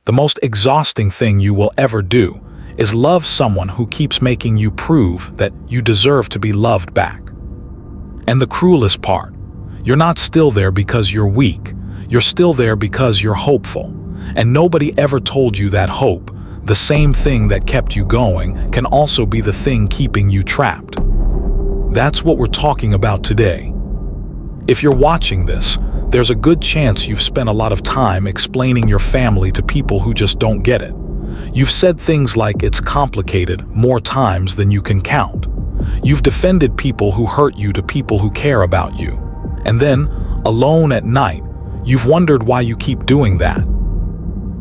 The most exhausting thing you will ever do is love someone who keeps making you prove that you deserve to be loved back. And the cruelest part, you're not still there because you're weak. You're still there because you're hopeful. And nobody ever told you that hope, the same thing that kept you going, can also be the thing keeping you trapped. That's what we're talking about today. If you're watching this, there's a good chance you've spent a lot of time explaining your family to people who just don't get it. You've said things like it's complicated more times than you can count. You've defended people who hurt you to people who care about you. And then, alone at night, you've wondered why you keep doing that.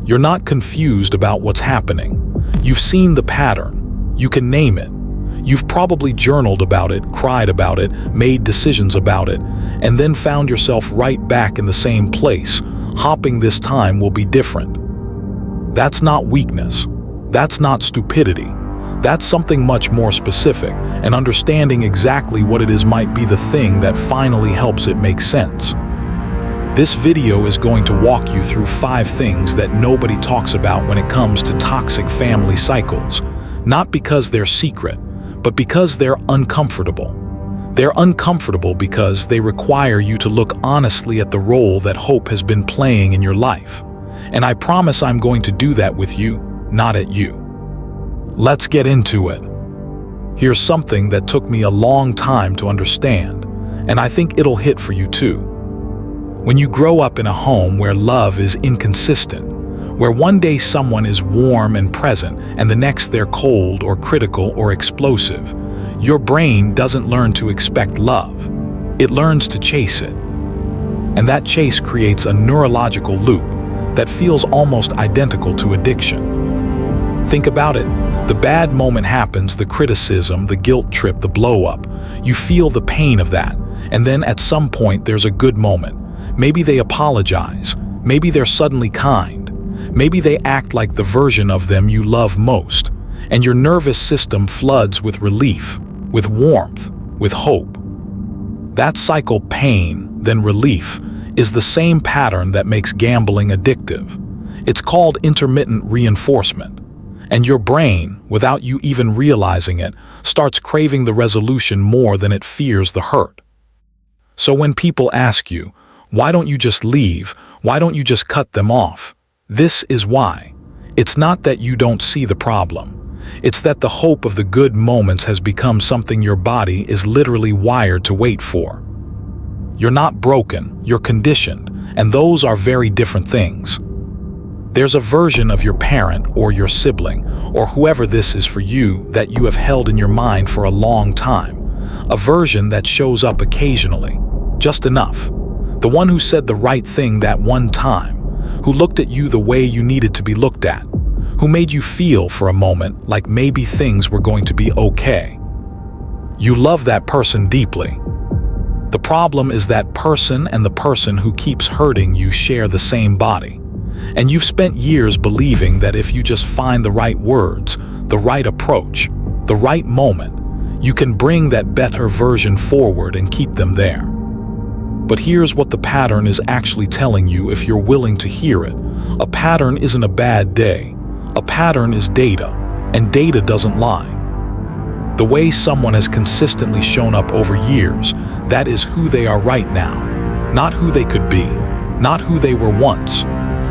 You're not confused about what's happening. You've seen the pattern. You can name it. You've probably journaled about it, cried about it, made decisions about it, and then found yourself right back in the same place. Hopping this time will be different. That's not weakness. That's not stupidity. That's something much more specific, and understanding exactly what it is might be the thing that finally helps it make sense. This video is going to walk you through 5 things that nobody talks about when it comes to toxic family cycles, not because they're secret, but because they're uncomfortable. They're uncomfortable because they require you to look honestly at the role that hope has been playing in your life. And I promise I'm going to do that with you, not at you. Let's get into it. Here's something that took me a long time to understand, and I think it'll hit for you too. When you grow up in a home where love is inconsistent, where one day someone is warm and present and the next they're cold or critical or explosive, your brain doesn't learn to expect love. It learns to chase it. And that chase creates a neurological loop that feels almost identical to addiction. Think about it. The bad moment happens, the criticism, the guilt trip, the blow-up. You feel the pain of that, and then at some point there's a good moment. Maybe they apologize. Maybe they're suddenly kind. Maybe they act like the version of them you love most, and your nervous system floods with relief, with warmth, with hope. That cycle, pain, then relief, is the same pattern that makes gambling addictive. It's called intermittent reinforcement. And your brain, without you even realizing it, starts craving the resolution more than it fears the hurt. So when people ask you, why don't you just leave? Why don't you just cut them off? This is why. It's not that you don't see the problem. It's that the hope of the good moments has become something your body is literally wired to wait for. You're not broken, you're conditioned, and those are very different things. There's a version of your parent or your sibling, or whoever this is for you, that you have held in your mind for a long time. A version that shows up occasionally, just enough. The one who said the right thing that one time, who looked at you the way you needed to be looked at, who made you feel for a moment like maybe things were going to be okay. You love that person deeply. The problem is that person and the person who keeps hurting you share the same body. And you've spent years believing that if you just find the right words, the right approach, the right moment, you can bring that better version forward and keep them there. But here's what the pattern is actually telling you if you're willing to hear it. A pattern isn't a bad day. A pattern is data, and data doesn't lie. The way someone has consistently shown up over years, that is who they are right now. Not who they could be, not who they were once.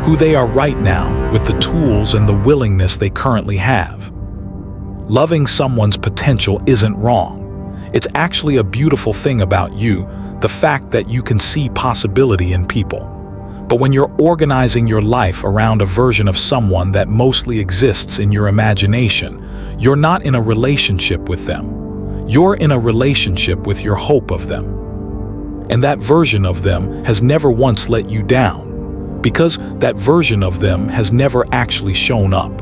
Who they are right now with the tools and the willingness they currently have. Loving someone's potential isn't wrong. It's actually a beautiful thing about you, the fact that you can see possibility in people. But when you're organizing your life around a version of someone that mostly exists in your imagination, you're not in a relationship with them. You're in a relationship with your hope of them. And that version of them has never once let you down, because that version of them has never actually shown up.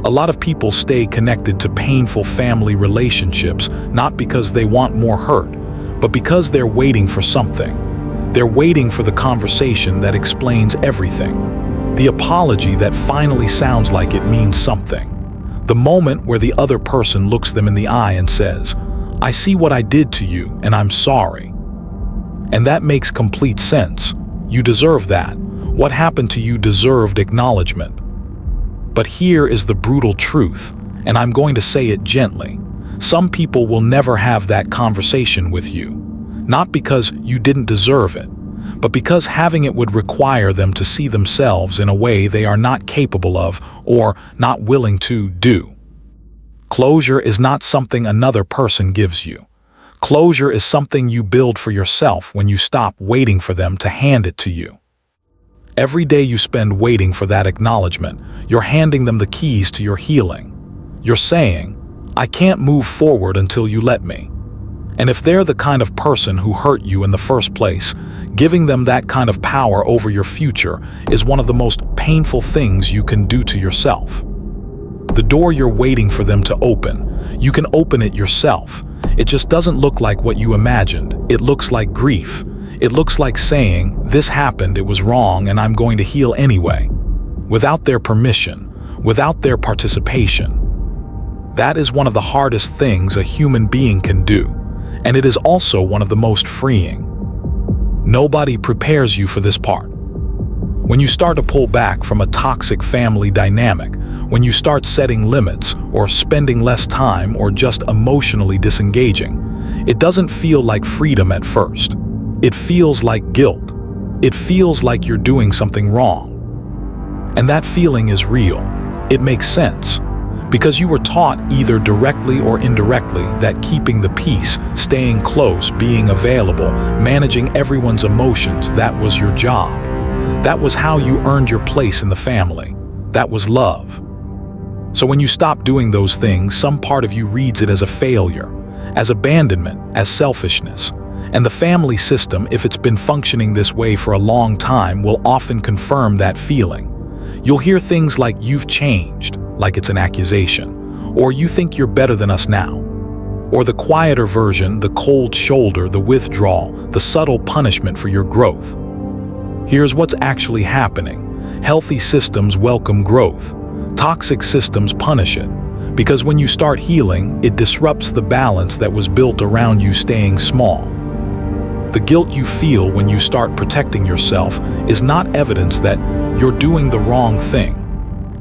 A lot of people stay connected to painful family relationships not because they want more hurt, but because they're waiting for something. They're waiting for the conversation that explains everything. The apology that finally sounds like it means something. The moment where the other person looks them in the eye and says, "I see what I did to you and I'm sorry." And that makes complete sense. You deserve that. What happened to you deserved acknowledgement. But here is the brutal truth, and I'm going to say it gently. Some people will never have that conversation with you. Not because you didn't deserve it, but because having it would require them to see themselves in a way they are not capable of or not willing to do. Closure is not something another person gives you. Closure is something you build for yourself when you stop waiting for them to hand it to you. Every day you spend waiting for that acknowledgement, you're handing them the keys to your healing. You're saying, "I can't move forward until you let me." And if they're the kind of person who hurt you in the first place, giving them that kind of power over your future is one of the most painful things you can do to yourself. The door you're waiting for them to open, you can open it yourself. It just doesn't look like what you imagined. It looks like grief. It looks like saying, "This happened, it was wrong, and I'm going to heal anyway," without their permission, without their participation. That is one of the hardest things a human being can do, and it is also one of the most freeing. Nobody prepares you for this part. When you start to pull back from a toxic family dynamic, when you start setting limits or spending less time or just emotionally disengaging, it doesn't feel like freedom at first. It feels like guilt. It feels like you're doing something wrong. And that feeling is real. It makes sense. Because you were taught either directly or indirectly that keeping the peace, staying close, being available, managing everyone's emotions, that was your job. That was how you earned your place in the family. That was love. So when you stop doing those things, some part of you reads it as a failure, as abandonment, as selfishness. And the family system, if it's been functioning this way for a long time, will often confirm that feeling. You'll hear things like, "You've changed," like it's an accusation, or "You think you're better than us now." Or the quieter version, the cold shoulder, the withdrawal, the subtle punishment for your growth. Here's what's actually happening. Healthy systems welcome growth. Toxic systems punish it. Because when you start healing, it disrupts the balance that was built around you staying small. The guilt you feel when you start protecting yourself is not evidence that you're doing the wrong thing.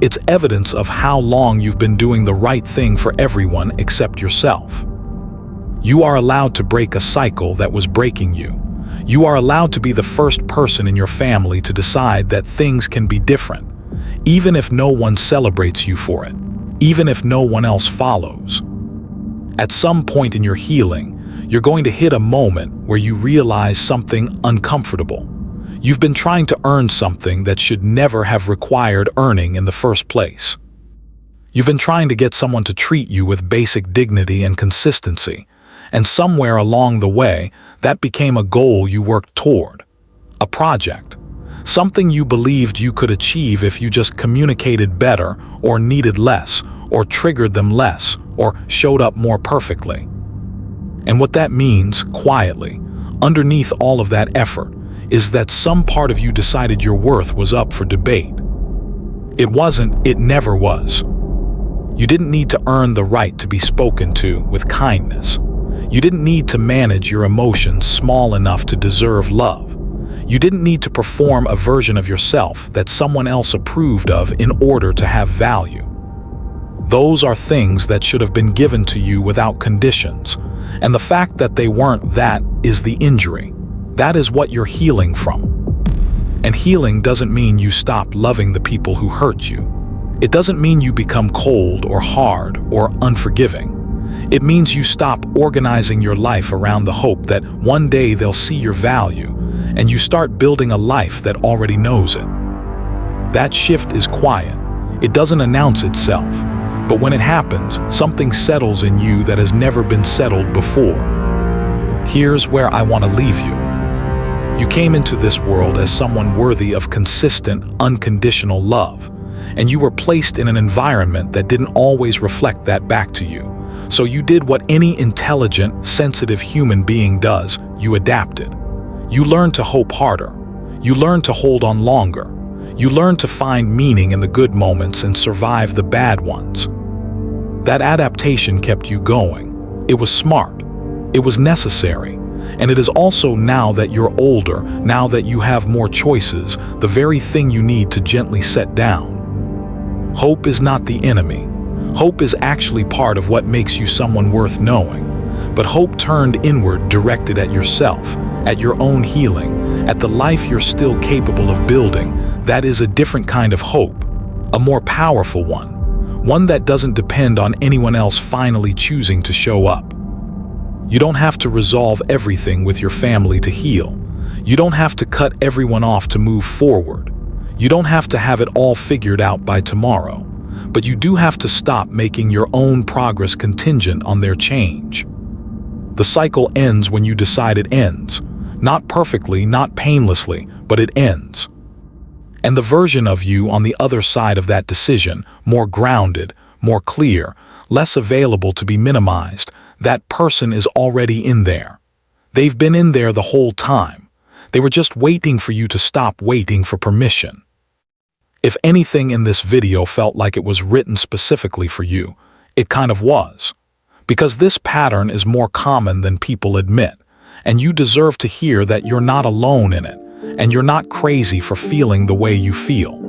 It's evidence of how long you've been doing the right thing for everyone except yourself. You are allowed to break a cycle that was breaking you. You are allowed to be the first person in your family to decide that things can be different, even if no one celebrates you for it, even if no one else follows. At some point in your healing, you're going to hit a moment where you realize something uncomfortable. You've been trying to earn something that should never have required earning in the first place. You've been trying to get someone to treat you with basic dignity and consistency, and somewhere along the way, that became a goal you worked toward, a project, something you believed you could achieve if you just communicated better or needed less or triggered them less or showed up more perfectly. And what that means, quietly, underneath all of that effort, is that some part of you decided your worth was up for debate. It wasn't, it never was. You didn't need to earn the right to be spoken to with kindness. You didn't need to manage your emotions small enough to deserve love. You didn't need to perform a version of yourself that someone else approved of in order to have value. Those are things that should have been given to you without conditions. And the fact that they weren't, that is the injury. That is what you're healing from. And healing doesn't mean you stop loving the people who hurt you. It doesn't mean you become cold or hard or unforgiving. It means you stop organizing your life around the hope that one day they'll see your value, and you start building a life that already knows it. That shift is quiet. It doesn't announce itself. But when it happens, something settles in you that has never been settled before. Here's where I want to leave you. You came into this world as someone worthy of consistent, unconditional love, and you were placed in an environment that didn't always reflect that back to you. So you did what any intelligent, sensitive human being does. You adapted. You learned to hope harder. You learned to hold on longer. You learned to find meaning in the good moments and survive the bad ones. That adaptation kept you going. It was smart. It was necessary. And it is also, now that you're older, now that you have more choices, the very thing you need to gently set down. Hope is not the enemy. Hope is actually part of what makes you someone worth knowing. But hope turned inward, directed at yourself, at your own healing, at the life you're still capable of building, that is a different kind of hope, a more powerful one that doesn't depend on anyone else finally choosing to show up. You don't have to resolve everything with your family to heal. You don't have to cut everyone off to move forward. You don't have to have it all figured out by tomorrow. But you do have to stop making your own progress contingent on their change. The cycle ends when you decide it ends. Not perfectly, not painlessly, but it ends. And the version of you on the other side of that decision, more grounded, more clear, less available to be minimized, that person is already in there. They've been in there the whole time. They were just waiting for you to stop waiting for permission. If anything in this video felt like it was written specifically for you, it kind of was. Because this pattern is more common than people admit, and you deserve to hear that you're not alone in it, and you're not crazy for feeling the way you feel.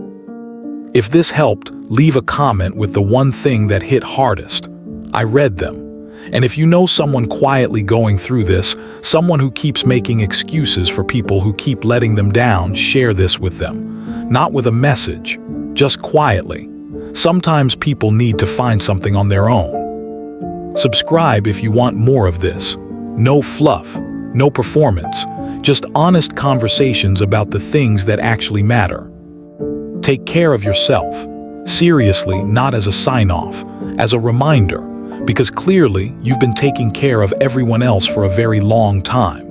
If this helped, leave a comment with the one thing that hit hardest. I read them. And if you know someone quietly going through this, someone who keeps making excuses for people who keep letting them down, share this with them. Not with a message, just quietly. Sometimes people need to find something on their own. Subscribe if you want more of this. No fluff, no performance, just honest conversations about the things that actually matter. Take care of yourself. Seriously, not as a sign-off, as a reminder, because clearly you've been taking care of everyone else for a very long time.